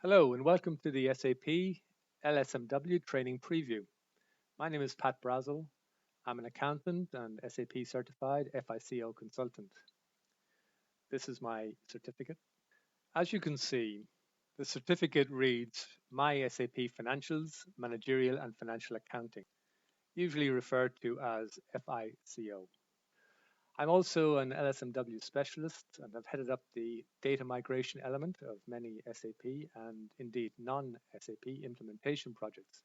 Hello and welcome to the SAP LSMW Training Preview. My name is Pat Brazel. I'm an accountant and SAP certified FICO consultant. This is my certificate. As you can see, the certificate reads My SAP Financials, Managerial and Financial Accounting, usually referred to as FICO. I'm also an LSMW specialist and have headed up the data migration element of many SAP and indeed non-SAP implementation projects.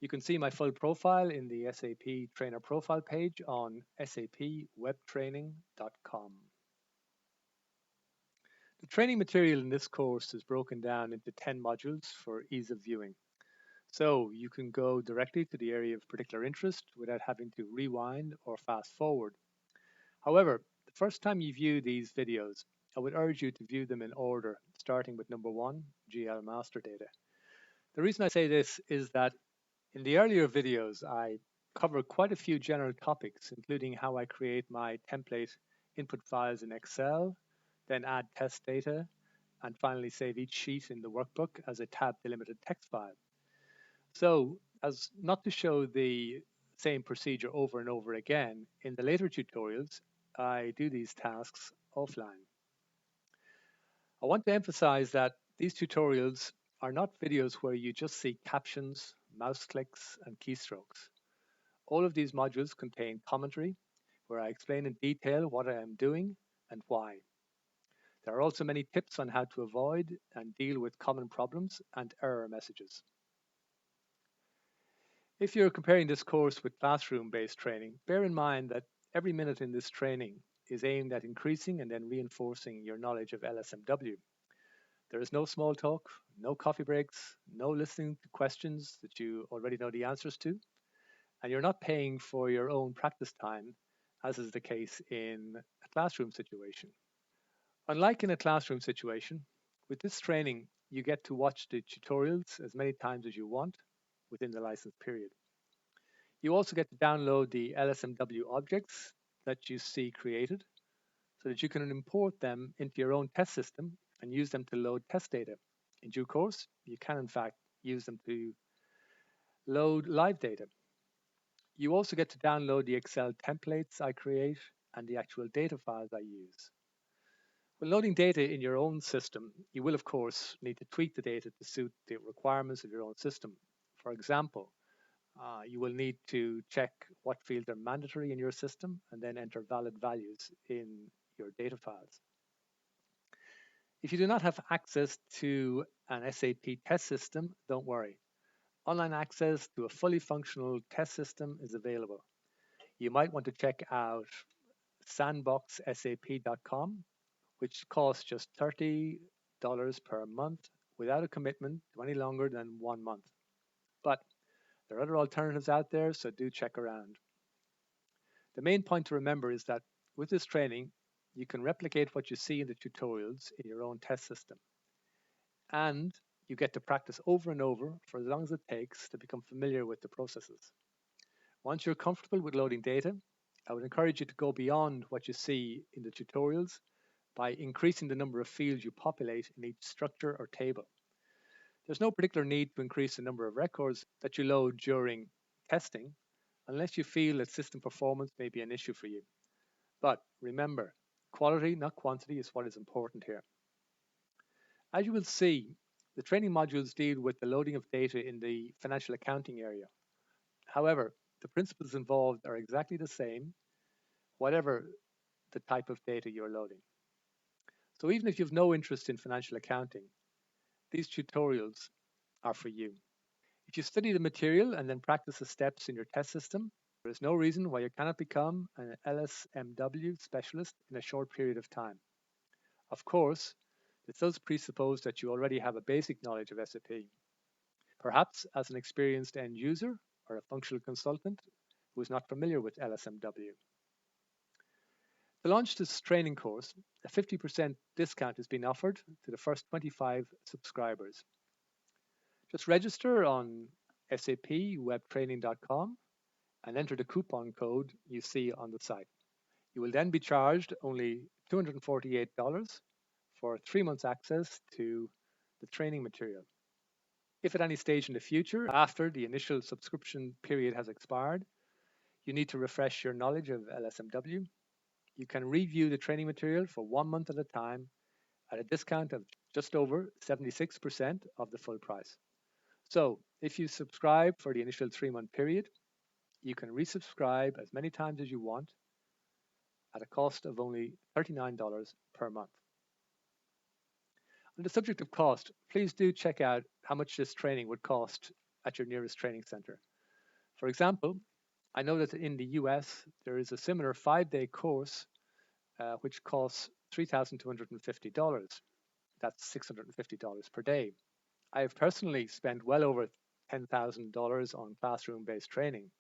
You can see my full profile in the SAP trainer profile page on sapwebtraining.com. The training material in this course is broken down into 10 modules for ease of viewing. So you can go directly to the area of particular interest without having to rewind or fast forward. However, the first time you view these videos, I would urge you to view them in order, starting with number 1, GL master data. The reason I say this is that in the earlier videos, I cover quite a few general topics, including how I create my template input files in Excel, then add test data, and finally save each sheet in the workbook as a tab delimited text file. So, as not to show the same procedure over and over again, in the later tutorials, I do these tasks offline. I want to emphasize that these tutorials are not videos where you just see captions, mouse clicks, and keystrokes. All of these modules contain commentary where I explain in detail what I am doing and why. There are also many tips on how to avoid and deal with common problems and error messages. If you're comparing this course with classroom-based training, bear in mind that every minute in this training is aimed at increasing and then reinforcing your knowledge of LSMW. There is no small talk, no coffee breaks, no listening to questions that you already know the answers to, and you're not paying for your own practice time, as is the case in a classroom situation. Unlike in a classroom situation, with this training, you get to watch the tutorials as many times as you want within the license period. You also get to download the LSMW objects that you see created so that you can import them into your own test system and use them to load test data. In due course, you can in fact use them to load live data. You also get to download the Excel templates I create and the actual data files I use. When loading data in your own system, you will of course need to tweak the data to suit the requirements of your own system. For example, you will need to check what fields are mandatory in your system and then enter valid values in your data files. If you do not have access to an SAP test system, don't worry. Online access to a fully functional test system is available. You might want to check out sandboxsap.com, which costs just $30 per month without a commitment to any longer than 1 month. But there are other alternatives out there, so do check around. The main point to remember is that with this training, you can replicate what you see in the tutorials in your own test system. And you get to practice over and over for as long as it takes to become familiar with the processes. Once you're comfortable with loading data, I would encourage you to go beyond what you see in the tutorials by increasing the number of fields you populate in each structure or table. There's no particular need to increase the number of records that you load during testing unless you feel that system performance may be an issue for you. But remember, quality, not quantity, is what is important here. As you will see, the training modules deal with the loading of data in the financial accounting area. However, the principles involved are exactly the same, whatever the type of data you're loading. So even if you have no interest in financial accounting, these tutorials are for you. If you study the material and then practice the steps in your test system, there is no reason why you cannot become an LSMW specialist in a short period of time. Of course, this does presuppose that you already have a basic knowledge of SAP, perhaps as an experienced end user or a functional consultant who is not familiar with LSMW. To launch this training course, a 50% discount is being offered to the first 25 subscribers. Just register on sapwebtraining.com and enter the coupon code you see on the site. You will then be charged only $248 for 3 months access to the training material. If at any stage in the future, after the initial subscription period has expired, you need to refresh your knowledge of LSMW, you can review the training material for 1 month at a time at a discount of just over 76% of the full price. So if you subscribe for the initial 3-month period, you can resubscribe as many times as you want at a cost of only $39 per month. On the subject of cost, please do check out how much this training would cost at your nearest training center. For example, I know that in the US, there is a similar 5-day course which costs $3,250. That's $650 per day. I have personally spent well over $10,000 on classroom-based training,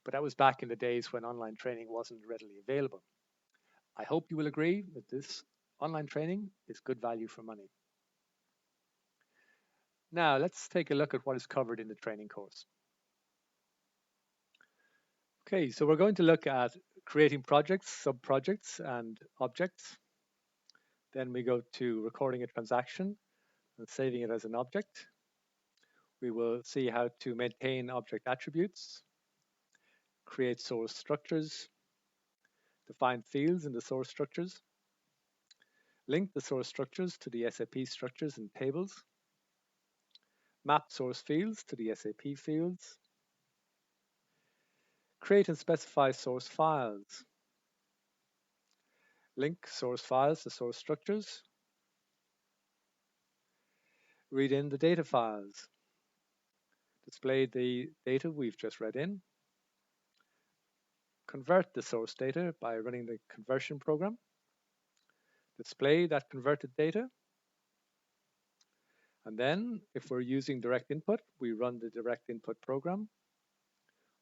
but that was back in the days when online training wasn't readily available. I hope you will agree that this online training is good value for money. Now, let's take a look at what is covered in the training course. Okay, so we're going to look at creating projects, sub-projects, and objects. Then we go to recording a transaction and saving it as an object. We will see how to maintain object attributes, create source structures, define fields in the source structures, link the source structures to the SAP structures and tables, map source fields to the SAP fields, create and specify source files, link source files to source structures, read in the data files, display the data we've just read in, convert the source data by running the conversion program, display that converted data, and then if we're using direct input, we run the direct input program,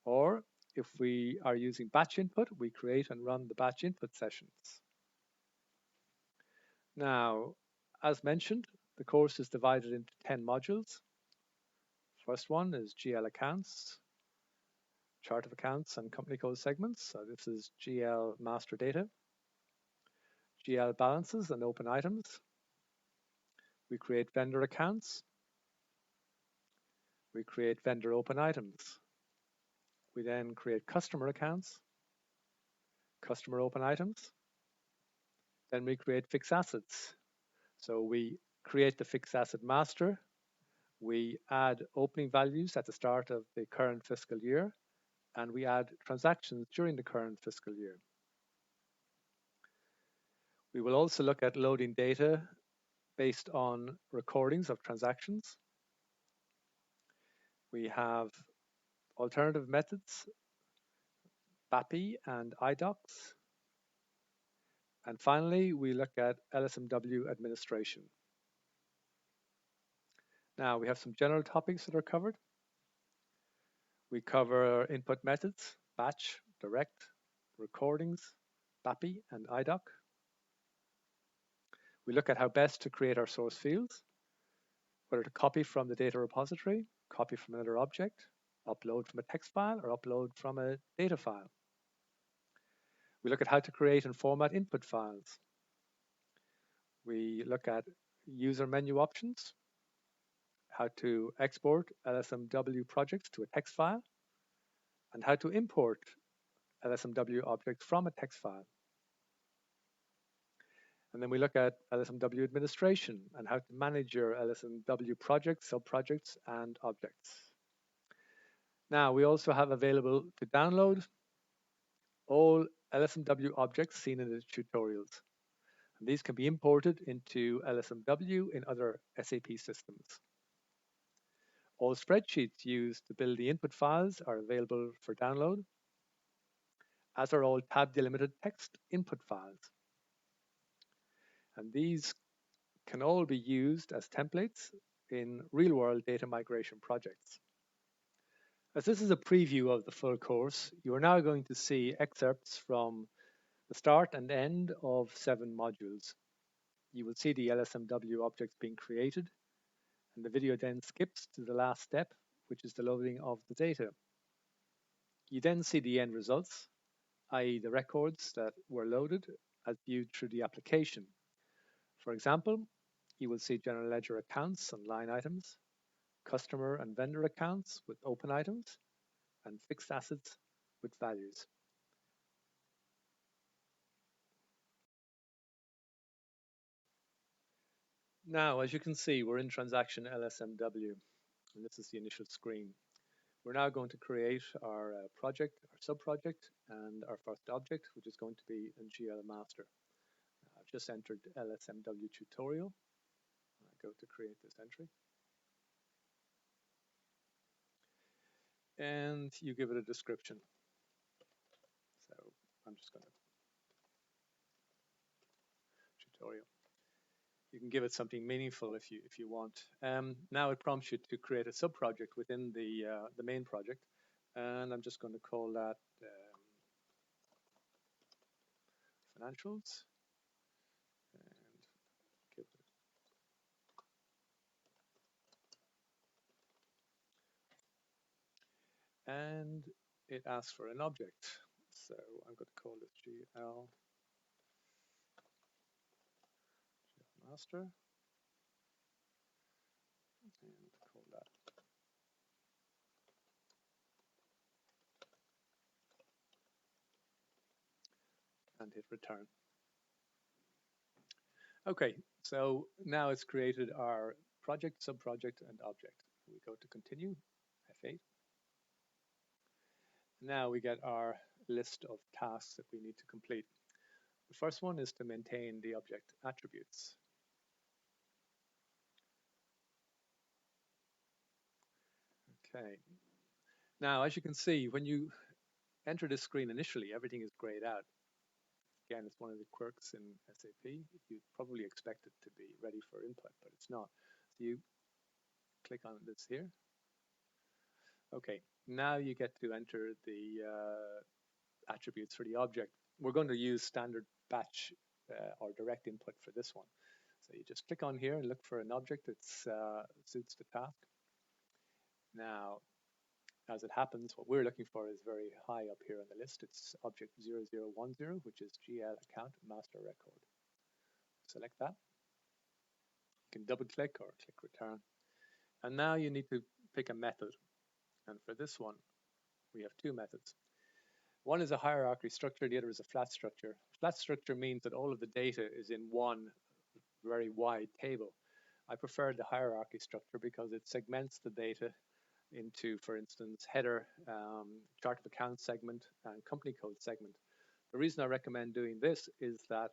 or if we are using batch input, we create and run the batch input sessions. Now, as mentioned, the course is divided into 10 modules. First one is GL accounts, chart of accounts and company code segments. So this is GL master data, GL balances and open items. We create vendor accounts. We create vendor open items. We then create customer accounts, customer open items. Then we create fixed assets. So we create the fixed asset master. We add opening values at the start of the current fiscal year, and we add transactions during the current fiscal year. We will also look at loading data based on recordings of transactions. We have alternative methods, BAPI and IDOCS. And finally, we look at LSMW administration. Now, we have some general topics that are covered. We cover input methods, batch, direct, recordings, BAPI, and IDOC. We look at how best to create our source fields, whether to copy from the data repository, copy from another object, upload from a text file, or upload from a data file. We look at how to create and format input files. We look at user menu options, how to export LSMW projects to a text file, and how to import LSMW objects from a text file. And then we look at LSMW administration and how to manage your LSMW projects, sub-projects, and objects. Now, we also have available to download all LSMW objects seen in the tutorials. And these can be imported into LSMW in other SAP systems. All spreadsheets used to build the input files are available for download, as are all tab delimited text input files. And these can all be used as templates in real-world data migration projects. As this is a preview of the full course, you are now going to see excerpts from the start and end of 7 modules. You will see the LSMW objects being created, and the video then skips to the last step, which is the loading of the data. You then see the end results, i.e. the records that were loaded as viewed through the application. For example, You will see general ledger accounts and line items, customer and vendor accounts with open items, and fixed assets with values. Now, as you can see, we're in transaction LSMW, and this is the initial screen. We're now going to create our project, our sub-project, and our first object, which is going to be a GL master. I've just entered LSMW tutorial. I go to create this entry. And you give it a description. So I'm just going to tutorial. You can give it something meaningful if you want. Now it prompts you to create a sub-project within the main project, and I'm just going to call that financials, and give it, and it asks for an object. So I'm going to call this GL master, and call that. And hit return. Okay, so now it's created our project, sub-project, and object. We go to continue, F8. Now we get our list of tasks that we need to complete. The first one is to maintain the object attributes. Okay. Now, as you can see, when you enter this screen initially, everything is grayed out. Again, it's one of the quirks in SAP. You'd probably expect it to be ready for input, but it's not. So you click on this here. Okay, now you get to enter the attributes for the object. We're going to use standard batch or direct input for this one. So you just click on here and look for an object that suits the task. Now, as it happens, what we're looking for is very high up here on the list. It's object 0010, which is GL account master record. Select that. You can double click or click return. And now you need to pick a method. And for this one, we have two methods. One is a hierarchy structure, the other is a flat structure. Flat structure means that all of the data is in one very wide table. I prefer the hierarchy structure because it segments the data into, for instance, header, chart of account segment, and company code segment. The reason I recommend doing this is that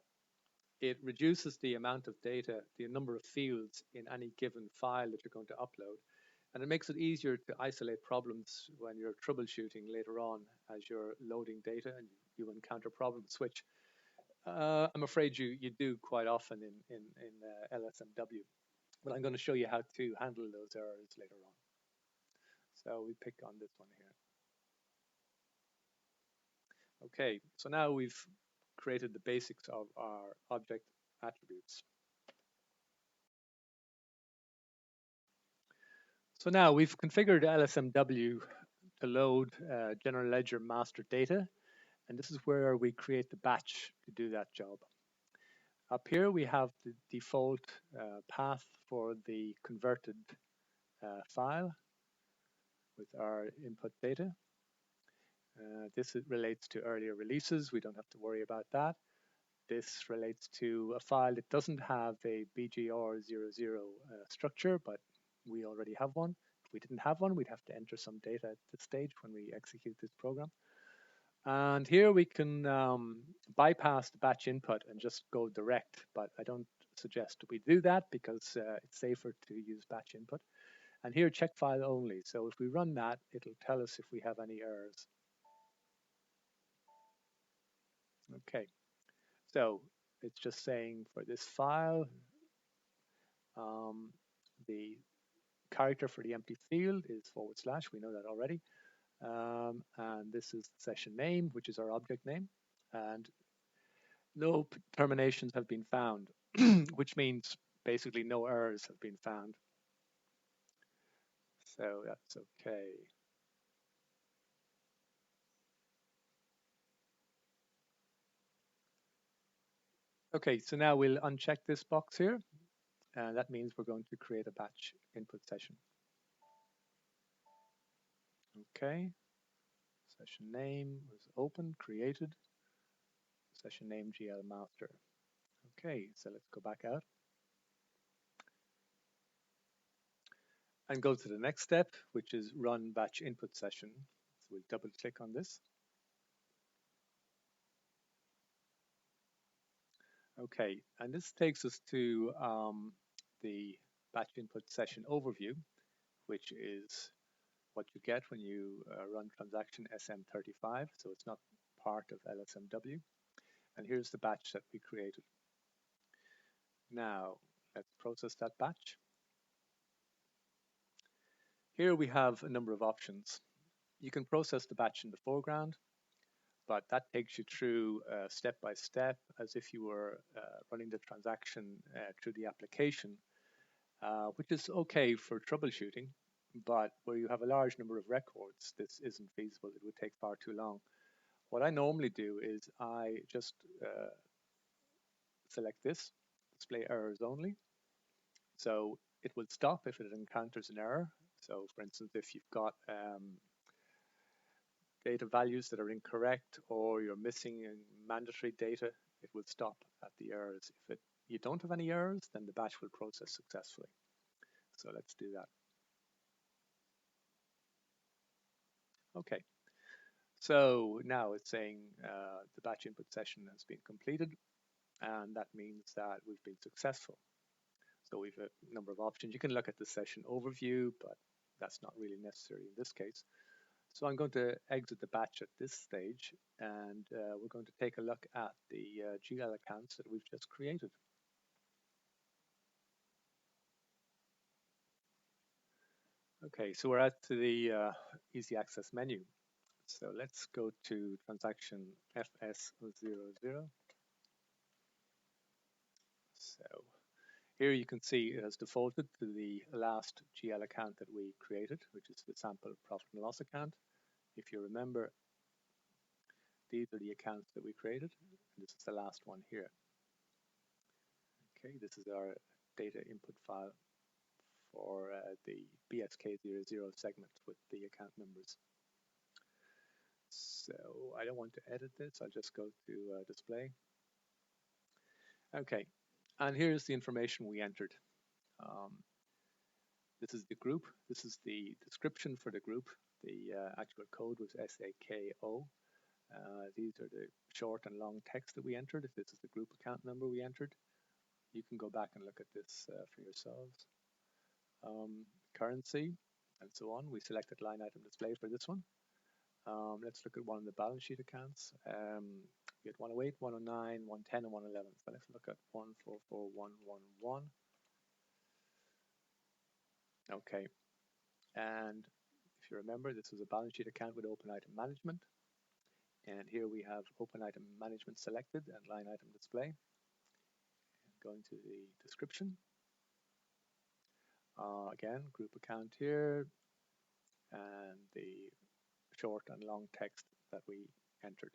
it reduces the amount of data, the number of fields in any given file that you're going to upload, and it makes it easier to isolate problems when you're troubleshooting later on as you're loading data and you encounter problems, which I'm afraid you do quite often in LSMW. But I'm going to show you how to handle those errors later on. So we pick on this one here. Okay, so now we've created the basics of our object attributes. So now we've configured LSMW to load general ledger master data, and this is where we create the batch to do that job. Up here we have the default path for the converted file with our input data. This relates to earlier releases. We don't have to worry about that. This relates to a file that doesn't have a BGR00 structure, but we already have one. If we didn't have one, we'd have to enter some data at this stage when we execute this program. And here we can bypass the batch input and just go direct, but I don't suggest we do that because it's safer to use batch input. And here, check file only. So if we run that, it'll tell us if we have any errors. Okay, so it's just saying for this file, the character for the empty field is /. We know that already. And this is the session name, which is our object name. And no terminations have been found, which means basically no errors have been found. So that's okay. Okay, so now we'll uncheck this box here and that means we're going to create a batch input session. Okay, session name was open, created, session name GL master. Okay, so let's go back out and go to the next step, which is run batch input session. So we'll double click on this. Okay, and this takes us to the batch input session overview, which is what you get when you run transaction SM35. So it's not part of LSMW. And here's the batch that we created. Now, let's process that batch. Here we have a number of options. You can process the batch in the foreground, but that takes you through step by step as if you were running the transaction through the application, which is okay for troubleshooting, but where you have a large number of records, this isn't feasible. It would take far too long. What I normally do is I just select this, display errors only. So it will stop if it encounters an error. So for instance, if you've got data values that are incorrect or you're missing mandatory data, it will stop at the errors. If you don't have any errors, then the batch will process successfully. So let's do that. Okay, so now it's saying the batch input session has been completed, and that means that we've been successful. So we've a number of options. You can look at the session overview, but that's not really necessary in this case. So I'm going to exit the batch at this stage, and we're going to take a look at the GL accounts that we've just created. Okay, so we're at the easy access menu. So let's go to transaction FS00. So here you can see it has defaulted to the last GL account that we created, which is the sample profit and loss account. If you remember, these are the accounts that we created, and this is the last one here. Okay, this is our data input file for the BSK00 segment with the account numbers. So I don't want to edit this, I'll just go to display. Okay, and here's the information we entered. This is the group, this is the description for the group. The actual code was SAKO. These are the short and long text that we entered. If this is the group account number we entered, you can go back and look at this for yourselves. Currency and so on. We selected line item display for this one. Let's look at one of the balance sheet accounts. We had 108, 109, 110, and 111. So let's look at 144111. Okay, and if you remember, this was a balance sheet account with open item management. And here we have open item management selected and line item display. Going to the description. Again, group account here, and the short and long text that we entered.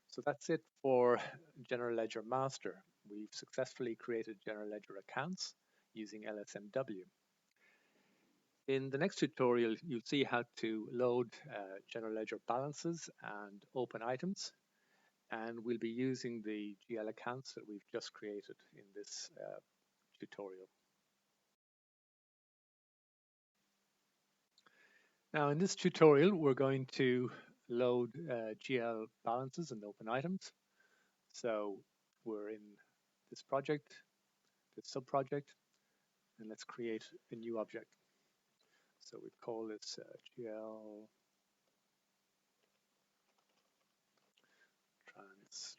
So that's it for General Ledger Master. We've successfully created General Ledger accounts using LSMW. In the next tutorial, you'll see how to load General Ledger balances and open items, and we'll be using the GL accounts that we've just created in this tutorial. Now in this tutorial, we're going to load GL balances and open items. So we're in this project, this sub-project, and let's create a new object. So we call this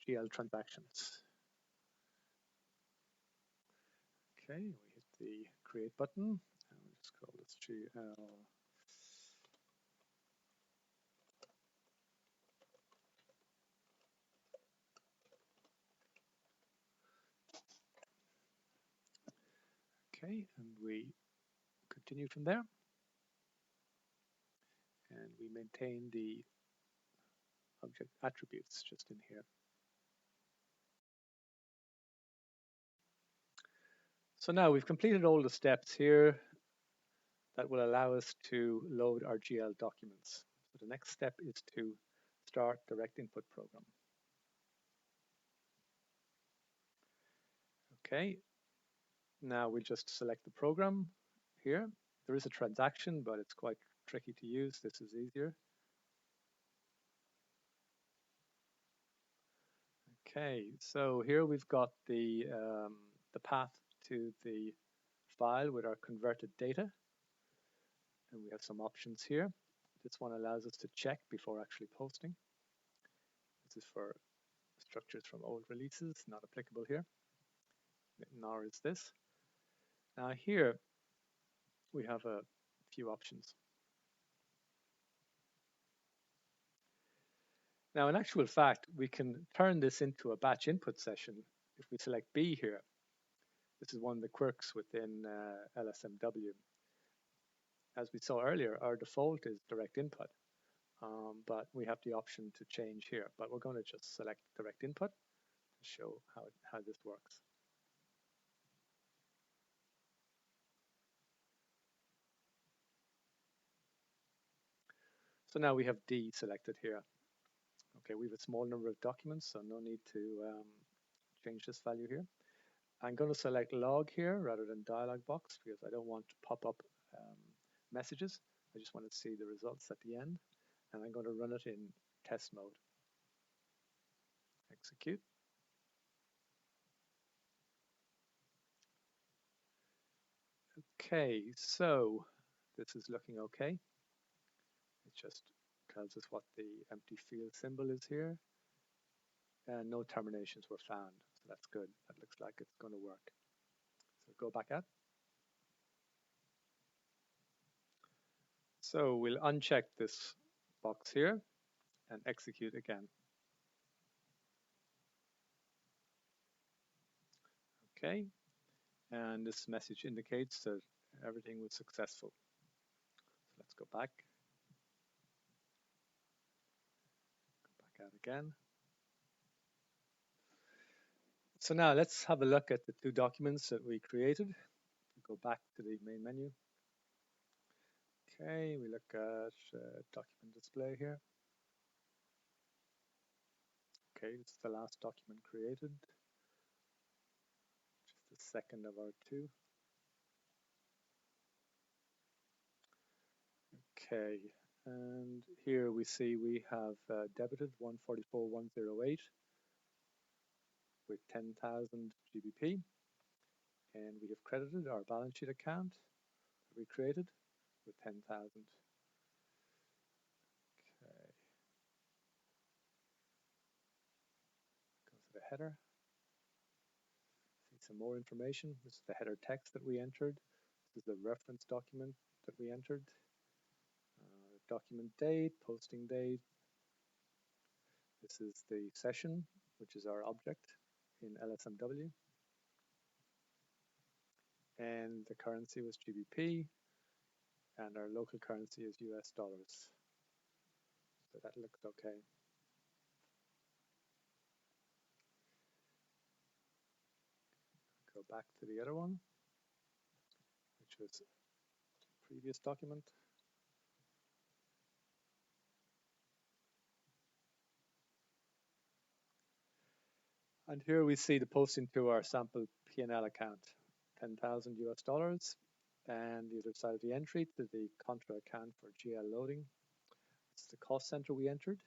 GL transactions. Okay, we hit the create button, and we'll just call this GL. Okay, and we continue from there. And we maintain the object attributes just in here. So now we've completed all the steps here that will allow us to load our GL documents. So the next step is to start direct input program. Okay, now we'll just select the program here. There is a transaction, but it's quite tricky to use. This is easier. Okay, so here we've got the path to the file with our converted data. And we have some options here. This one allows us to check before actually posting. This is for structures from old releases, not applicable here, nor is this. Now here we have a few options. Now in actual fact, we can turn this into a batch input session if we select B here. This is one of the quirks within LSMW. As we saw earlier, our default is direct input, but we have the option to change here. But we're going to just select direct input to show how this works. So now we have D selected here. Okay, we have a small number of documents, so no need to change this value here. I'm going to select log here rather than dialog box because I don't want to pop up messages. I just want to see the results at the end. And I'm going to run it in test mode. Execute. Okay, so this is looking okay. It just tells us what the empty field symbol is here. And no terminations were found. So that's good. That looks like it's going to work. So go back out. So we'll uncheck this box here and execute again. Okay, and this message indicates that everything was successful. So let's go back. Go back out again. So now let's have a look at the two documents that we created. Go back to the main menu. Okay, we look at document display here. Okay, this is the last document created. Just the second of our two. Okay, and here we see we have debited 144,108 with 10,000 GBP, and we have credited our balance sheet account that we created with 10,000. Okay, go to the header. See some more information. This is the header text that we entered. This is the reference document that we entered. Document date, posting date. This is the session, which is our object in LSMW. And the currency was GBP, and our local currency is US dollars. So that looks okay. Go back to the other one, which was the previous document. And here we see the posting to our sample P&L account, 10,000 US dollars, and the other side of the entry to the contra account for GL loading. It's the cost center we entered,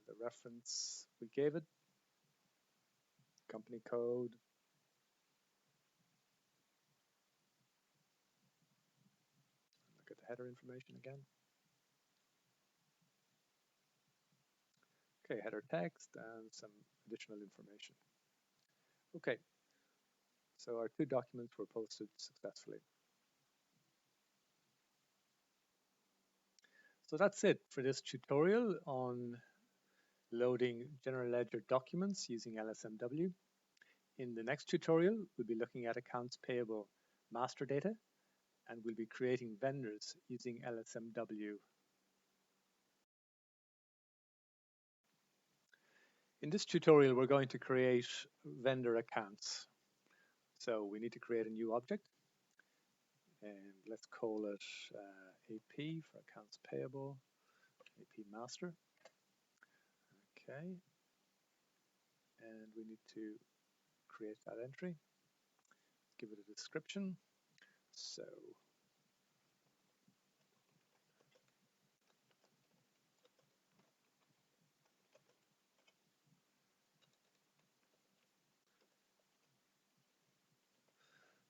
the reference we gave it, company code, look at the header information again. Okay, header text and some additional information. Okay, so our two documents were posted successfully. So that's it for this tutorial on loading general ledger documents using LSMW. In the next tutorial, we'll be looking at accounts payable master data, and we'll be creating vendors using LSMW. In this tutorial, we're going to create vendor accounts. So we need to create a new object, and let's call it AP for accounts payable, AP master. Okay, and we need to create that entry, give it a description. So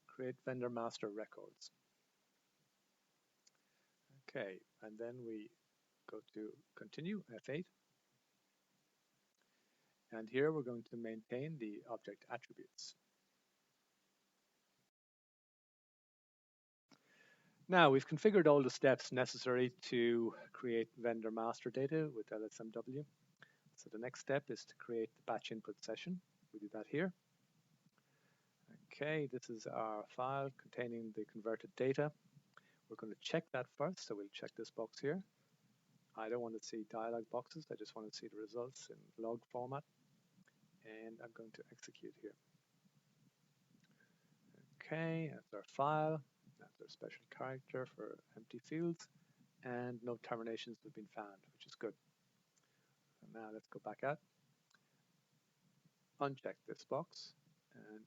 create vendor master records. Okay, and then we go to continue, F8. And here we're going to maintain the object attributes. Now we've configured all the steps necessary to create vendor master data with LSMW. So the next step is to create the batch input session. We do that here. Okay, this is our file containing the converted data. We're going to check that first, so we'll check this box here. I don't want to see dialog boxes, I just want to see the results in log format. And I'm going to execute here. Okay, that's our file. That's our special character for empty fields. And no terminations have been found, which is good. And now let's go back out, uncheck this box, and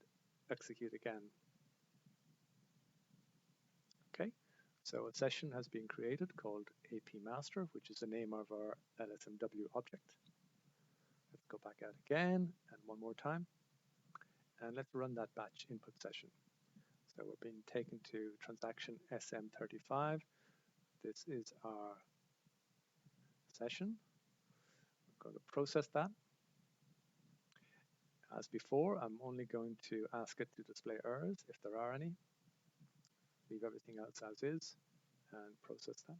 execute again. Okay, so a session has been created called AP Master, which is the name of our LSMW object. Let's go back out again, and one more time. And let's run that batch input session. So we're being taken to transaction SM35. This is our session. I'm going to process that. As before, I'm only going to ask it to display errors if there are any. Leave everything else as is and process that.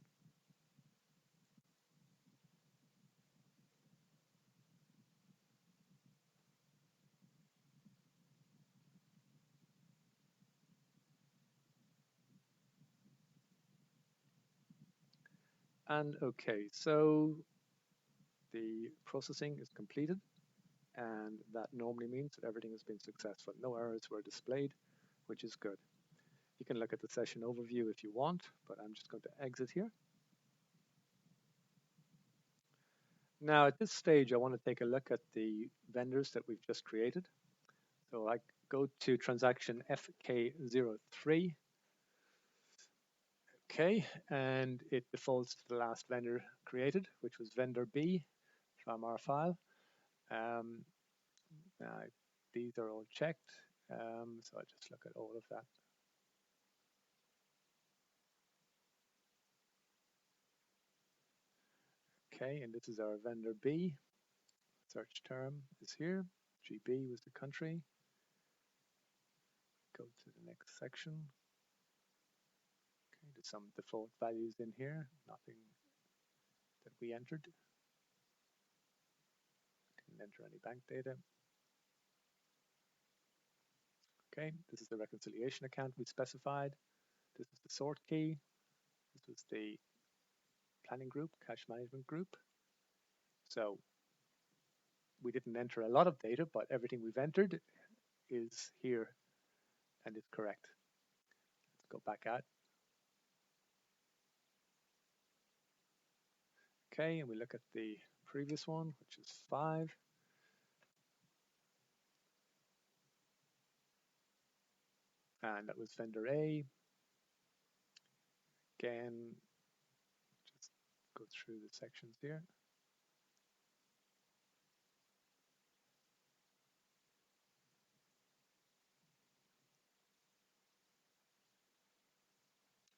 And okay, so the processing is completed, and that normally means that everything has been successful. No errors were displayed, which is good. You can look at the session overview if you want, but I'm just going to exit here. Now at this stage, I want to take a look at the vendors that we've just created. So I go to transaction FK03. Okay, and it defaults to the last vendor created, which was vendor B from our file. These are all checked, so I just look at all of that. Okay, and this is our vendor B. Search term is here. GB was the country. Go to the next section. Okay, there's some default values in here, nothing that we entered. Didn't enter any bank data. Okay, this is the reconciliation account we specified. This is the sort key. This was the planning group, cash management group. So we didn't enter a lot of data, but everything we've entered is here and is correct. Let's go back out. Okay, and we look at the previous one, which is 5. And that was vendor A. Again, just go through the sections here.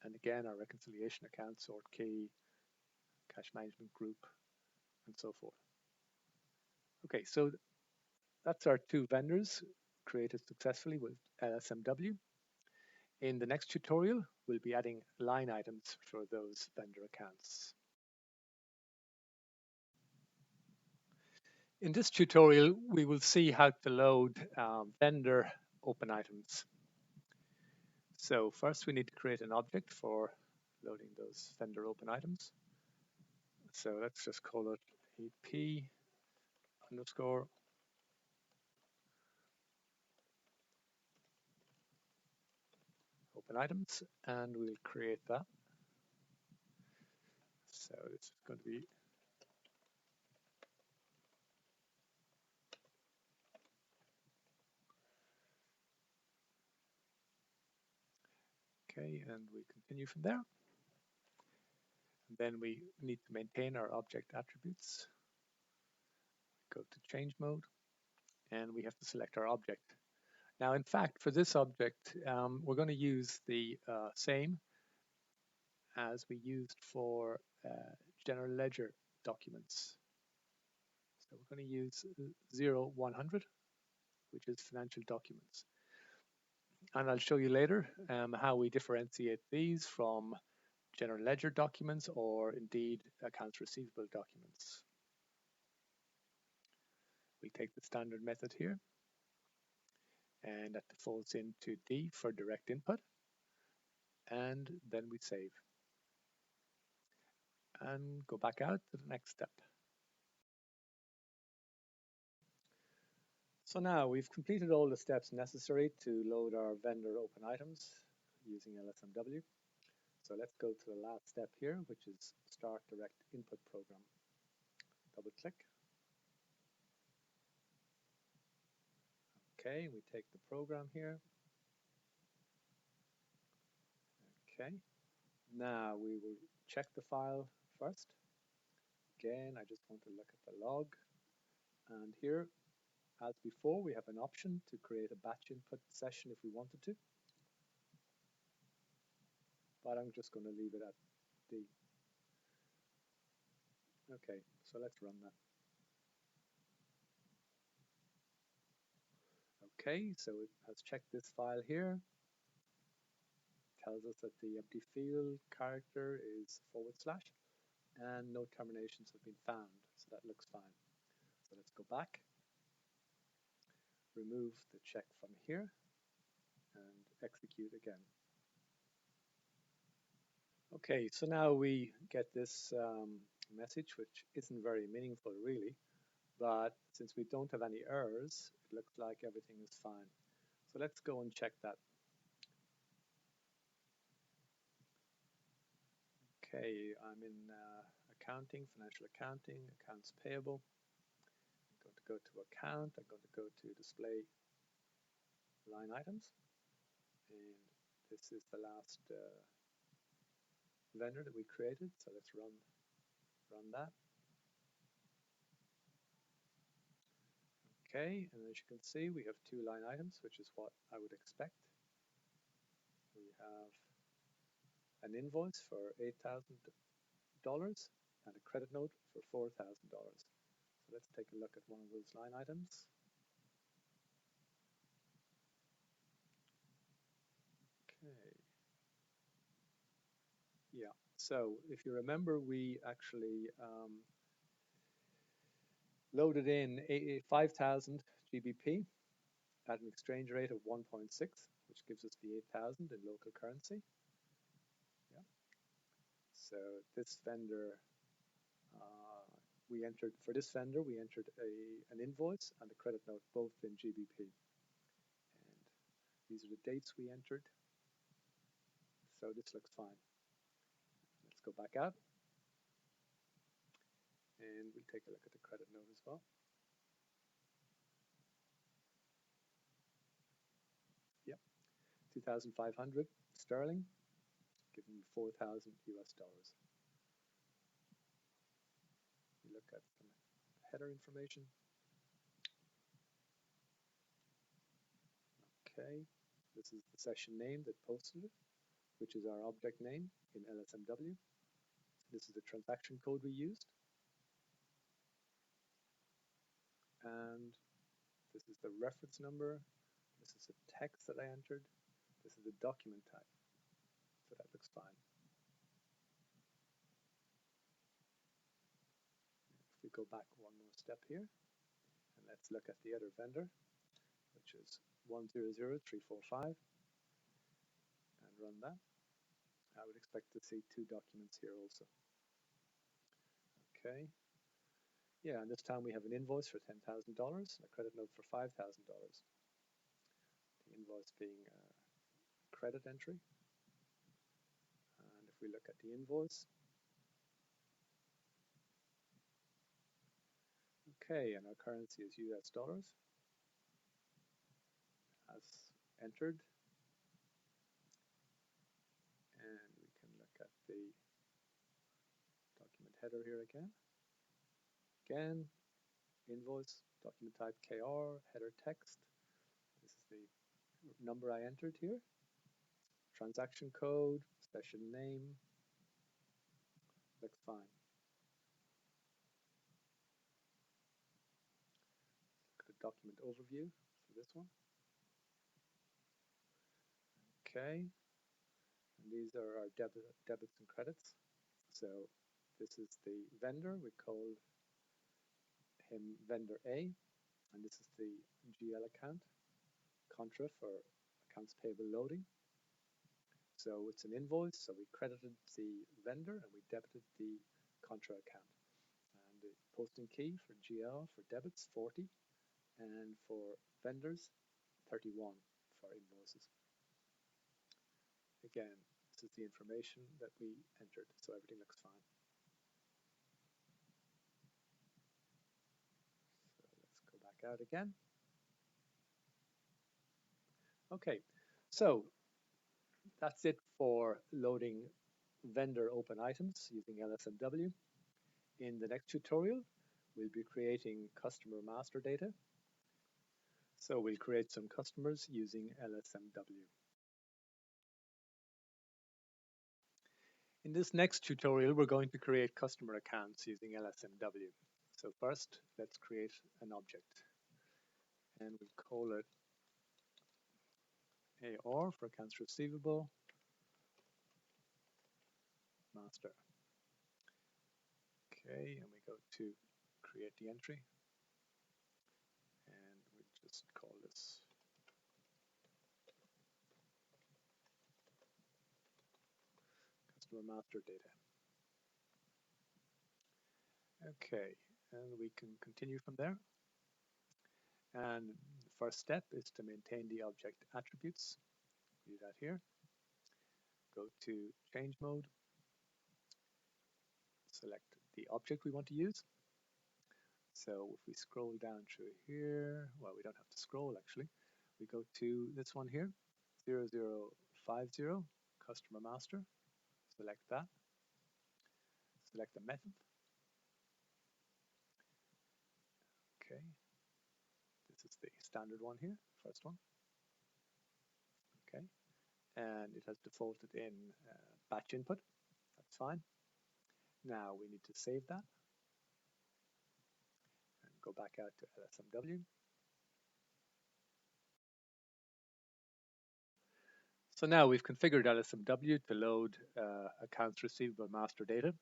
And again, our reconciliation account, sort key, cash management group, and so forth. Okay, so that's our 2 vendors created successfully with LSMW. In the next tutorial, we'll be adding line items for those vendor accounts. In this tutorial, we will see how to load vendor open items. So first we need to create an object for loading those vendor open items. So let's just call it AP underscore open items, and we'll create that. So this is going to be okay, and we continue from there. And then we need to maintain our object attributes. Go to change mode, and we have to select our object. Now, in fact, for this object, we're going to use the same as we used for general ledger documents. So we're going to use 0100, which is financial documents. And I'll show you later how we differentiate these from general ledger documents or indeed accounts receivable documents. We take the standard method here, and that defaults into D for direct input, and then we save and go back out to the next step. So now we've completed all the steps necessary to load our vendor open items using LSMW. So let's go to the last step here, which is Start Direct Input Program. Double click. Okay, we take the program here. Okay, now we will check the file first. Again, I just want to look at the log. And here, as before, we have an option to create a batch input session if we wanted to. But I'm just going to leave it at D. Okay, so let's run that. Okay, so it has checked this file here. Tells us that the empty field character is / and no terminations have been found. So that looks fine. So let's go back, remove the check from here, and execute again. Okay, so now we get this message, which isn't very meaningful really, but since we don't have any errors, it looks like everything is fine. So let's go and check that. Okay, I'm in accounting, financial accounting, accounts payable. I'm going to go to account, I'm going to go to display line items, and this is the last vendor that we created, so let's run that. Okay, and as you can see, we have 2 line items, which is what I would expect. We have an invoice for $8,000 and a credit note for $4,000. So let's take a look at one of those line items. Okay. Yeah, so if you remember, we actually loaded in 5,000 GBP at an exchange rate of 1.6, which gives us the 8,000 in local currency. Yeah. So this vendor, we entered an invoice and a credit note both in GBP. And these are the dates we entered. So this looks fine. Let's go back out. And we'll take a look at the credit note as well. Yep, 2,500 sterling, giving 4,000 US dollars. We look at some header information. Okay, this is the session name that posted it, which is our object name in LSMW. This is the transaction code we used. And this is the reference number. This is the text that I entered. This is the document type. So that looks fine. If we go back one more step here, and let's look at the other vendor, which is 100345, and run that. I would expect to see 2 documents here also. Okay. Yeah, and this time we have an invoice for $10,000 and a credit note for $5,000. The invoice being a credit entry. we look at the invoice, okay, and our currency is US dollars, as entered, and we can look at the document header here again. Again, invoice, document type KR, header text. This is the number I entered here. Transaction code, special name, looks fine. Look at the document overview for this one. Okay, and these are our debits and credits. So this is the vendor, we call him vendor A, and this is the GL account, contra for accounts payable loading. So it's an invoice, so we credited the vendor and we debited the contra account. And the posting key for GL for debits 40, and for vendors 31 for invoices. Again, this is the information that we entered, so everything looks fine. So let's go back out again. Okay, so that's it for loading vendor open items using LSMW. In the next tutorial, we'll be creating customer master data. So we'll create some customers using LSMW. In this next tutorial, we're going to create customer accounts using LSMW. So first, let's create an object. And we'll call it AR for accounts receivable master. Okay, and we go to create the entry. And we just call this customer master data. Okay, and we can continue from there. And the first step is to maintain the object attributes. Do that here. Go to change mode. Select the object we want to use. So if we scroll down through here, well, we don't have to scroll actually. We go to this one here, 0050, customer master. Select that. Select the method. Okay. This is the standard one here, first one. Okay. And it has defaulted in batch input. That's fine. Now we need to save that. And go back out to LSMW. So now we've configured LSMW to load accounts receivable master data.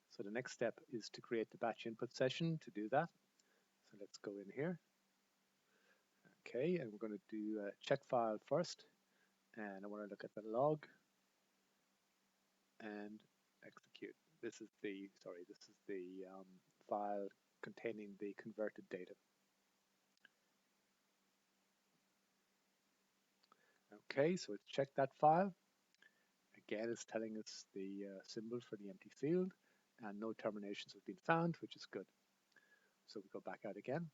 So the next step is to create the batch input session to do that. So let's go in here. Okay, and we're going to do check file first. And I want to look at the log and execute. This is the file containing the converted data. Okay, so it's checked that file. Again, it's telling us the symbol for the empty field, and no terminations have been found, which is good. So we go back out again,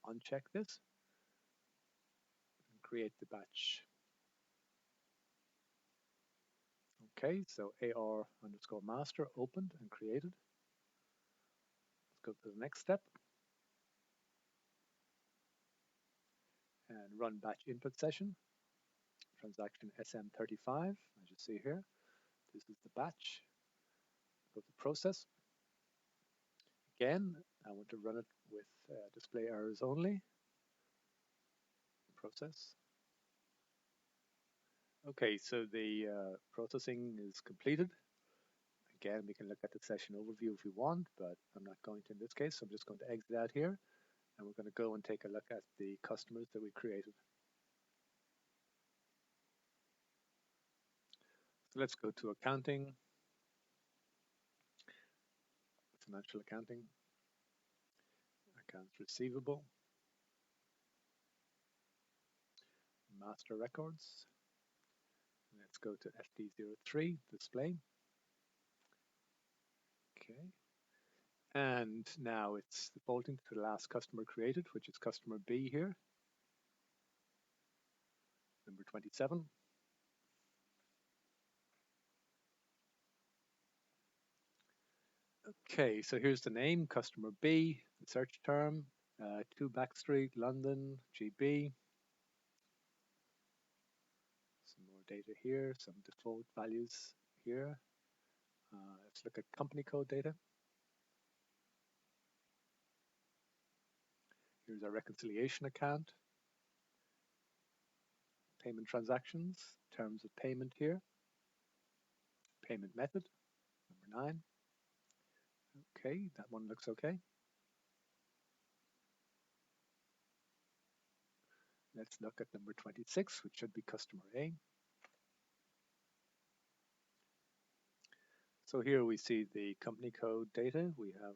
uncheck this, and create the batch. Okay, so AR underscore master opened and created. Let's go to the next step and run batch input session. Transaction SM35, as you see here. This is the batch. Go to process. Again, I want to run it with display errors only. Process. Okay, so the processing is completed. Again, we can look at the session overview if we want, but I'm not going to in this case. So I'm just going to exit out here, and we're going to go and take a look at the customers that we created. So let's go to accounting, financial accounting, accounts receivable, master records. Let's go to FD03, display. Okay. And now it's defaulting to the last customer created, which is customer B here, number 27. Okay, so here's the name, customer B, the search term, 2 Backstreet, London, GB. Some more data here, some default values here. Let's look at company code data. Here's our reconciliation account, payment transactions, terms of payment here, payment method, number 9. Okay, that one looks okay. Let's look at number 26, which should be customer A. So here we see the company code data. We have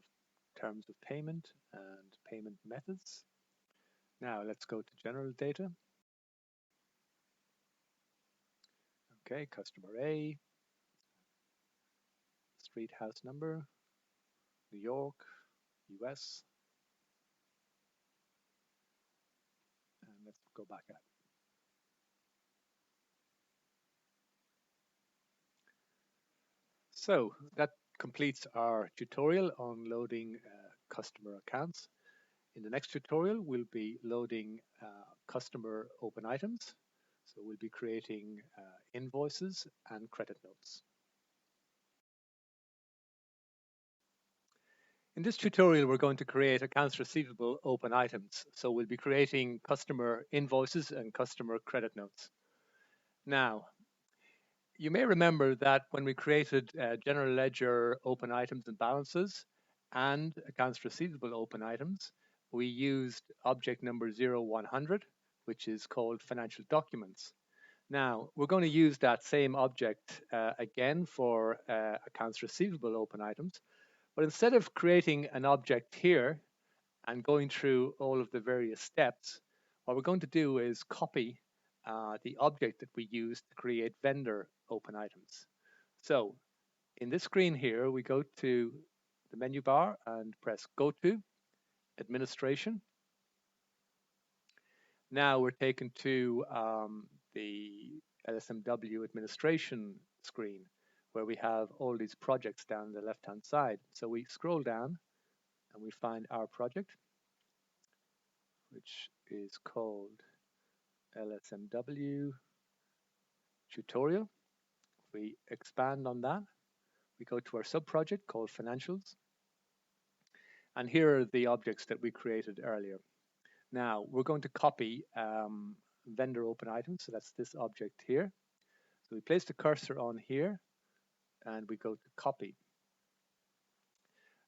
terms of payment and payment methods. Now let's go to general data. Okay, customer A, street house number, New York, US. And let's go back out. So that completes our tutorial on loading customer accounts. In the next tutorial, we'll be loading customer open items. So we'll be creating invoices and credit notes. In this tutorial, we're going to create accounts receivable open items. So we'll be creating customer invoices and customer credit notes. Now, you may remember that when we created general ledger open items and balances and accounts receivable open items, we used object number 0100, which is called financial documents. Now, we're going to use that same object again for accounts receivable open items, but instead of creating an object here and going through all of the various steps, what we're going to do is copy the object that we use to create vendor open items. So in this screen here, we go to the menu bar and press Go to, Administration. Now we're taken to the LSMW administration screen where we have all these projects down the left-hand side. So we scroll down and we find our project, which is called LSMW tutorial. We expand on that. We go to our sub-project called financials. And here are the objects that we created earlier. Now we're going to copy vendor open items. So that's this object here. So we place the cursor on here and we go to copy.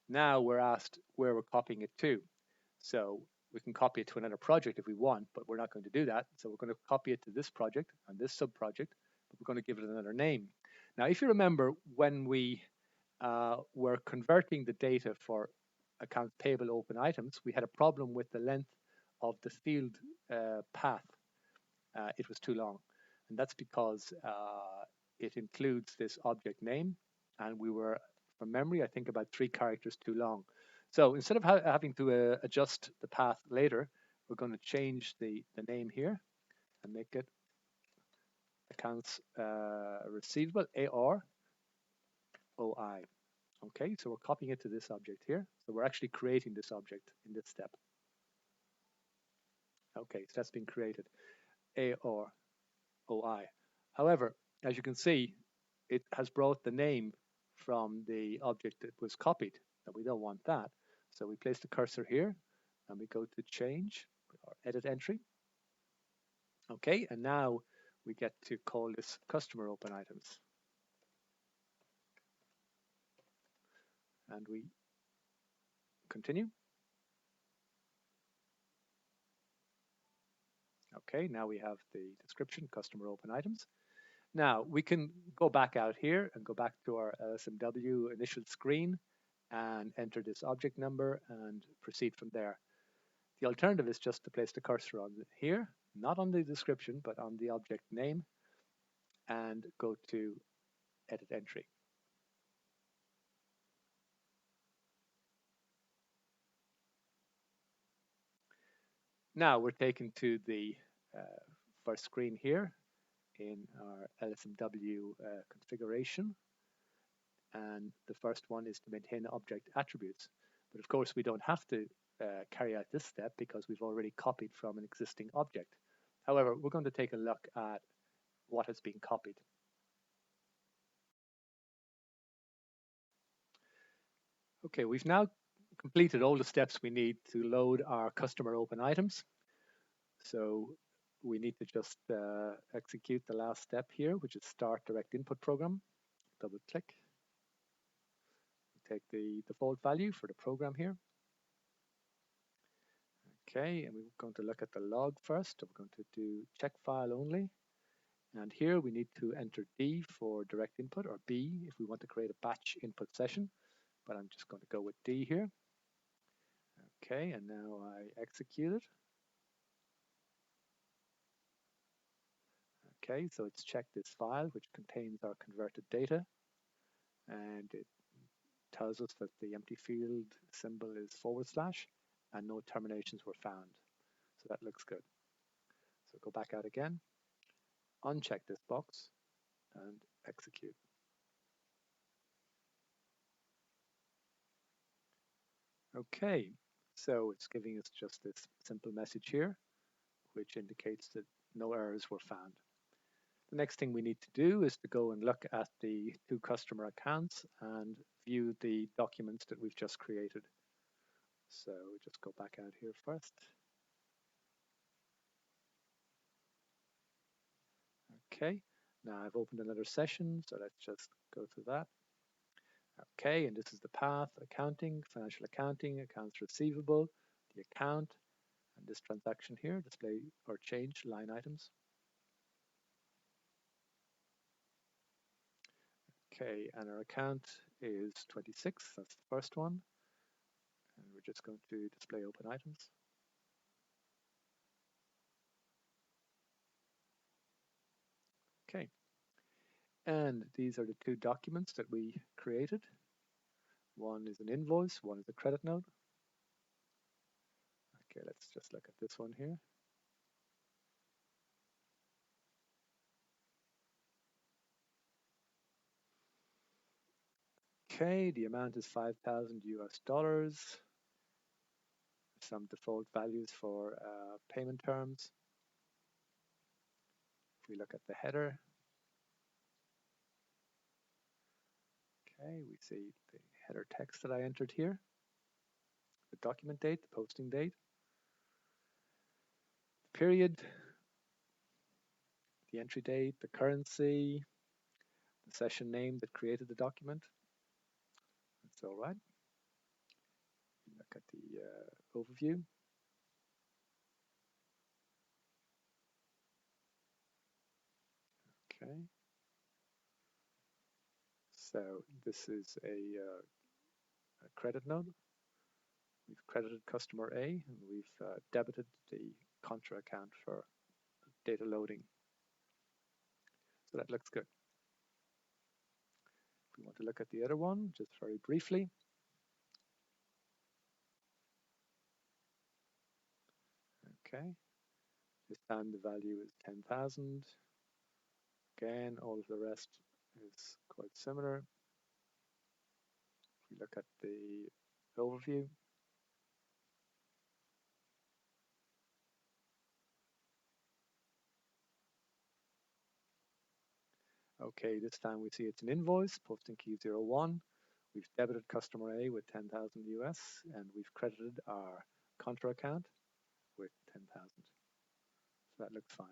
Now we're asked where we're copying it to. So we can copy it to another project if we want, but we're not going to do that. So we're going to copy it to this project and this sub-project, but we're going to give it another name. Now, if you remember when we were converting the data for accounts payable open items, we had a problem with the length of the field path. It was too long. And that's because it includes this object name, and we were, from memory, I think about 3 characters too long. So instead of having to adjust the path later, we're going to change the name here and make it accounts receivable, AR, OI. Okay, so we're copying it to this object here. So we're actually creating this object in this step. Okay, so that's been created, AR, OI. However, as you can see, it has brought the name from the object that was copied. Now we don't want that. So we place the cursor here and we go to change or edit entry. Okay, and now we get to call this customer open items. And we continue. Okay, now we have the description, customer open items. Now we can go back out here and go back to our LSMW initial screen and enter this object number and proceed from there. The alternative is just to place the cursor on here, not on the description, but on the object name, and go to Edit Entry. Now we're taken to the first screen here in our LSMW configuration. And the first one is to maintain object attributes. But of course, we don't have to carry out this step because we've already copied from an existing object. However, we're going to take a look at what has been copied. Okay, we've now completed all the steps we need to load our customer open items. So we need to just execute the last step here, which is Start Direct Input Program. Double click. Take the default value for the program here. Okay, and we're going to look at the log first. We're going to do check file only. And here we need to enter D for direct input, or B if we want to create a batch input session. But I'm just going to go with D here. Okay, and now I execute it. Okay, so it's checked this file, which contains our converted data. And it tells us that the empty field symbol is / and no terminations were found. So that looks good. So go back out again, uncheck this box, and execute. Okay, so it's giving us just this simple message here, which indicates that no errors were found. The next thing we need to do is to go and look at the two customer accounts and view the documents that we've just created. So just go back out here first. Okay, now I've opened another session, so let's just go to that. Okay, and this is the path: accounting, financial accounting, accounts receivable, the account, and this transaction here, display or change line items. Okay, and our account is 26, that's the first one. And we're just going to display open items. Okay, and these are the two documents that we created. One is an invoice, one is a credit note. Okay, let's just look at this one here. Okay, the amount is $5,000 US. Some default values for payment terms. If we look at the header, okay, we see the header text that I entered here, the document date, the posting date, the period, the entry date, the currency, the session name that created the document. That's all right. Look at the overview. Okay. So this is a credit note. We've credited customer A, and we've debited the contra account for data loading. So that looks good. If we want to look at the other one, just very briefly. Okay. This time the value is 10,000. Again, all of the rest is quite similar. If we look at the overview, okay, this time we see it's an invoice, posting key 01. We've debited customer A with 10,000 US, and we've credited our contra account with 10,000. So that looks fine.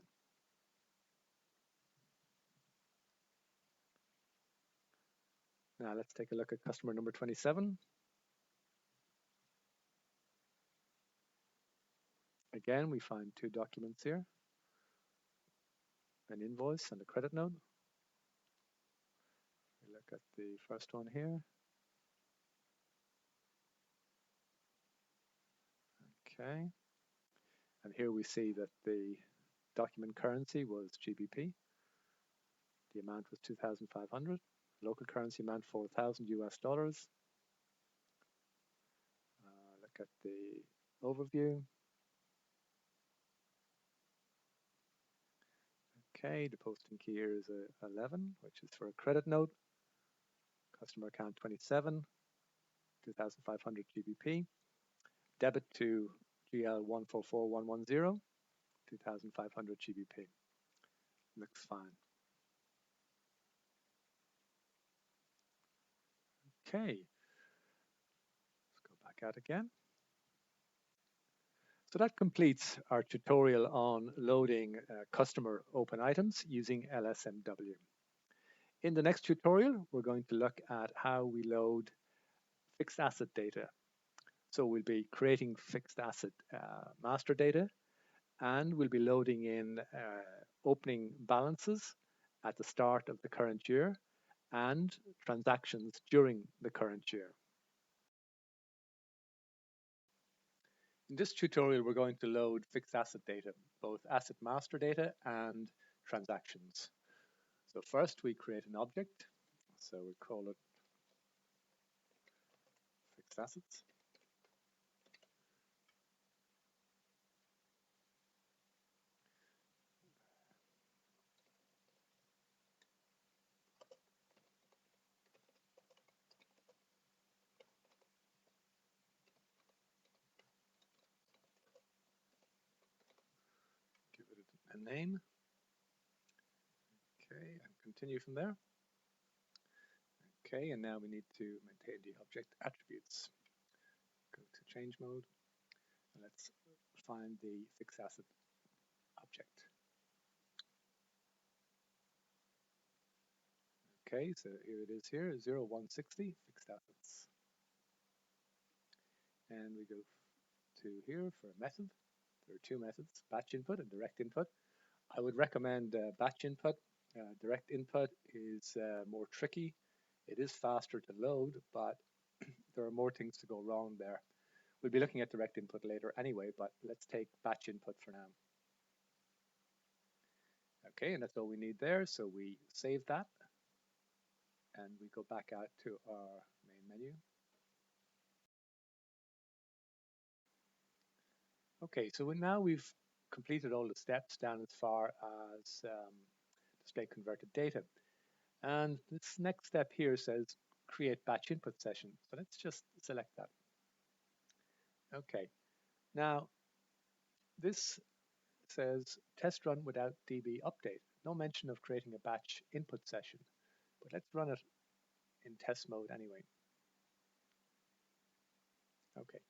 Now let's take a look at customer number 27. Again, we find two documents here, an invoice and a credit note. We look at the first one here. Okay. And here we see that the document currency was GBP. The amount was 2,500. Local currency amount 4,000 US dollars. Look at the overview. Okay, the posting key here is 11, which is for a credit note. Customer account 27, 2,500 GBP. Debit to GL 144110, 2,500 GBP. Looks fine. Okay, let's go back out again. So that completes our tutorial on loading customer open items using LSMW. In the next tutorial, we're going to look at how we load fixed asset data. So we'll be creating fixed asset master data, and we'll be loading in opening balances at the start of the current year and transactions during the current year. In this tutorial, we're going to load fixed asset data, both asset master data and transactions. So first we create an object. So we call it fixed assets. Give it a name. Okay, and continue from there. Okay, and now we need to maintain the object attributes. Go to change mode, and let's find the fixed asset object. Okay, so here it is here, 0160 fixed assets. And we go to here for a method. There are two methods, batch input and direct input. I would recommend batch input. Direct input is more tricky. It is faster to load, but there are more things to go wrong there. We'll be looking at direct input later anyway, but let's take batch input for now. Okay, and that's all we need there. So we save that and we go back out to our main menu. Okay, so now we've completed all the steps down as far as display converted data. And this next step here says create batch input session. So let's just select that. Okay, now this says test run without DB update. No mention of creating a batch input session, but let's run it in test mode anyway. Okay,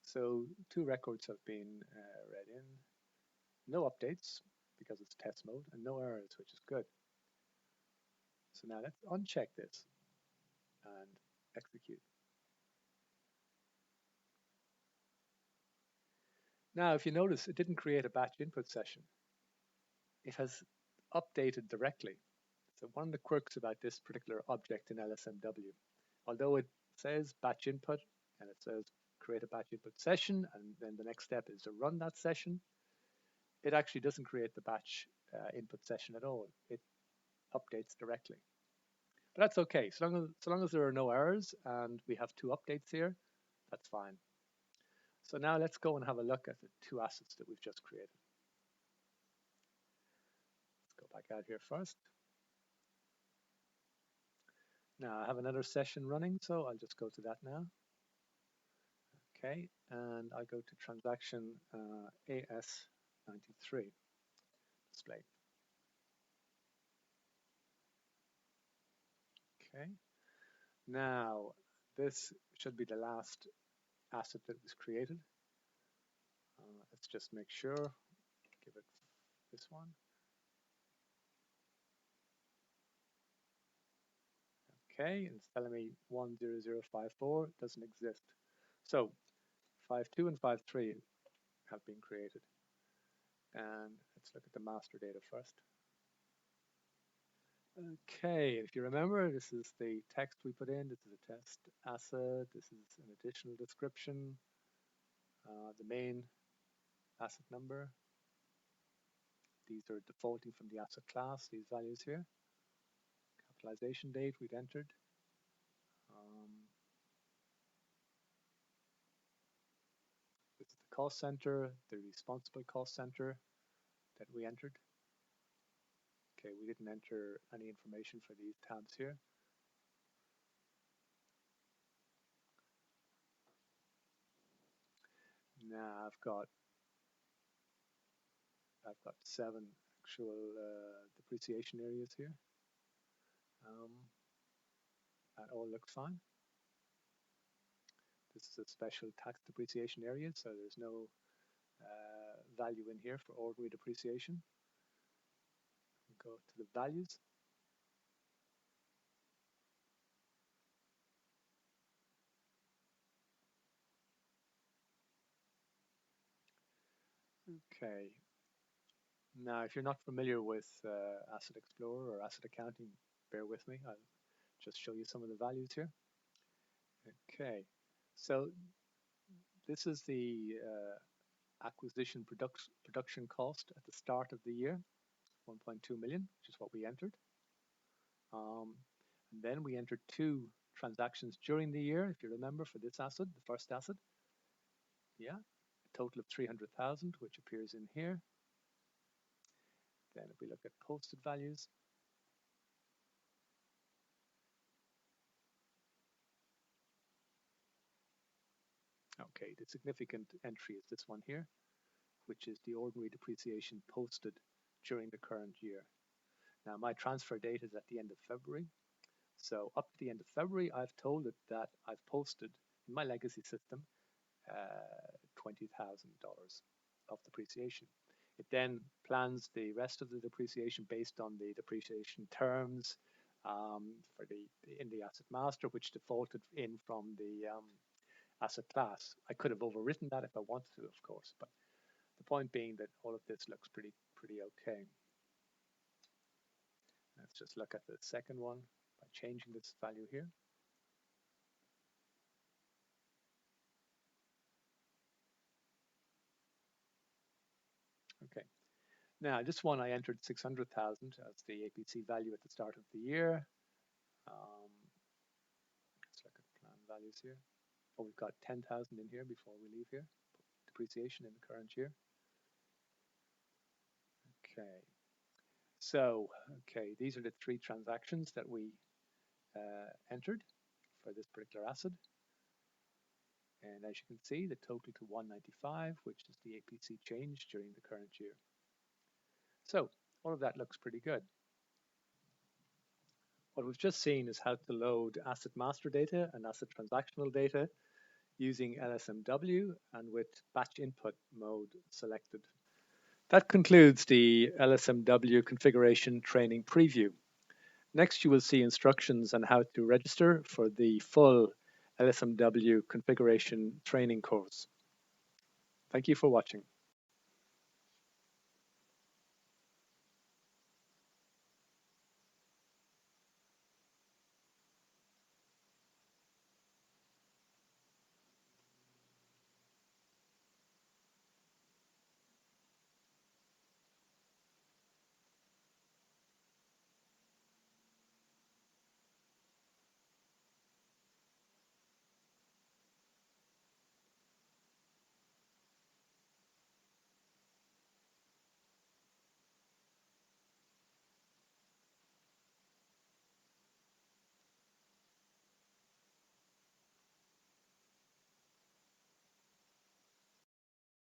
so two records have been read in. No updates because it's test mode, and no errors, which is good. So now let's uncheck this and execute. Now, if you notice, it didn't create a batch input session. It has updated directly. So one of the quirks about this particular object in LSMW, although it says batch input and it says create a batch input session, and then the next step is to run that session, it actually doesn't create the batch input session at all. It updates directly. But that's okay. So long as there are no errors and we have two updates here, that's fine. So now let's go and have a look at the two assets that we've just created. Let's go back out here first. Now I have another session running, so I'll just go to that now. Okay, and I go to transaction AS93 display. Okay, now this should be the last asset that was created. Let's just make sure, give it this one. Okay, it's telling me 10054 doesn't exist. So 52 and 53 have been created. And let's look at the master data first. Okay, if you remember, this is the text we put in. This is a test asset. This is an additional description. The main asset number. These are defaulting from the asset class, these values here. capitalization date we'd entered. This is the cost center, the responsible cost center that we entered. Okay, we didn't enter any information for these tabs here. Now I've got 7 actual depreciation areas here. That all looks fine. This is a special tax depreciation area, so there's no value in here for ordinary depreciation. Go to the values. Okay. Now, if you're not familiar with Asset Explorer or Asset Accounting, bear with me. I'll just show you some of the values here. Okay. So this is the acquisition production cost at the start of the year, 1.2 million, which is what we entered. And then we entered 2 transactions during the year, if you remember, for this asset, the first asset. Yeah, a total of 300,000, which appears in here. Then if we look at posted values, okay, the significant entry is this one here, which is the ordinary depreciation posted during the current year. Now, my transfer date is at the end of February. So up to the end of February, I've told it that I've posted in my legacy system $20,000 of depreciation. It then plans the rest of the depreciation based on the depreciation terms for in the asset master, which defaulted in from the asset class. I could have overwritten that if I wanted to, of course, but the point being that all of this looks pretty okay. Let's just look at the second one by changing this value here. Okay. Now, this one I entered 600,000 as the APC value at the start of the year. Let's look at the plan values here. Oh, we've got 10,000 in here before we leave here. Depreciation in the current year. Okay. So, okay, these are the 3 transactions that we entered for this particular asset. And as you can see, the total to 195, which is the APC change during the current year. So all of that looks pretty good. What we've just seen is how to load asset master data and asset transactional data using LSMW and with batch input mode selected. That concludes the LSMW configuration training preview. Next, you will see instructions on how to register for the full LSMW configuration training course. Thank you for watching.